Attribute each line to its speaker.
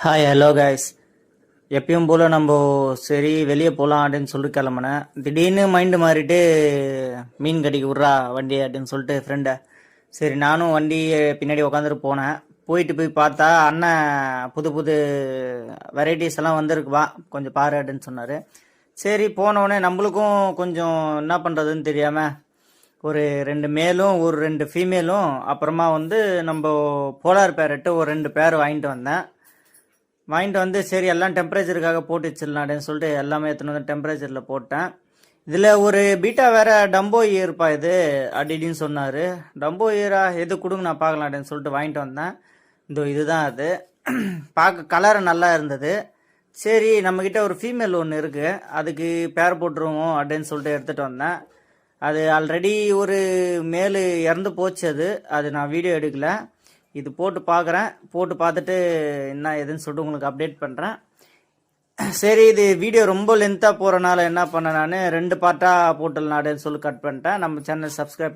Speaker 1: Hi hello guys. எப்பயும் போல் நம்ம சரி வெளியே போகலாம் அப்படின்னு சொல்லிட்டு கிளம்புனேன். திடீர்னு மைண்டு மாறிட்டு மீன் கடிக்கு விட்றா வண்டி அப்படின்னு சொல்லிட்டு ஃப்ரெண்டை சரி நானும் வண்டி பின்னாடி உட்காந்துட்டு போனேன். போய் பார்த்தா அண்ணன் புது புது வெரைட்டிஸ் எல்லாம் வந்திருக்குவா, கொஞ்சம் பாரு அப்படின்னு சொன்னார். சரி போனவுடனே நம்மளுக்கும் கொஞ்சம் என்ன பண்ணுறதுன்னு தெரியாமல் ஒரு 2 மேலும் ஒரு 2 ஃபீமேலும் அப்புறமா நம்ம போலார் பேரட்டு ஒரு 2 பேர் வாங்கிட்டு வந்து சரி எல்லாம் டெம்பரேச்சருக்காக போட்டு வச்சிடலாம் அப்படின்னு சொல்லிட்டு எல்லாமே எடுத்துன்னு வந்து டெம்பரேச்சரில் போட்டேன். இதில் ஒரு பீட்டா வேற டம்போ இயர்ப்பா இது அப்படின்னு சொன்னார். டம்போ இயரா எது கொடுங்க நான் பார்க்கலாம் அப்படின்னு சொல்லிட்டு வாங்கிட்டு வந்தேன். இதுதான் அது. பார்க்க கலர் நல்லா இருந்தது. சரி நம்மக்கிட்ட ஒரு ஃபீமேல் ஒன்று இருக்குது, அதுக்கு பேர் போட்டுருவோம் அப்படின்னு சொல்லிட்டு எடுத்துகிட்டு வந்தேன். அது ஆல்ரெடி ஒரு மேலு இறந்து போச்சு. அது நான் வீடியோ எடுக்கலை. இது போட்டு பார்க்குறேன், போட்டு பார்த்துட்டு என்ன எதுன்னு சொல்லிட்டு உங்களுக்கு அப்டேட் பண்ணுறேன். சரி இது வீடியோ ரொம்ப லென்த்தாக போகிறனால என்ன பண்ணேன், நான் 2 பார்ட்டாக போட்டுடலாம் அப்படின்னு சொல்லி கட் பண்ணிட்டேன். நம்ம சேனல் சப்ஸ்கிரைப்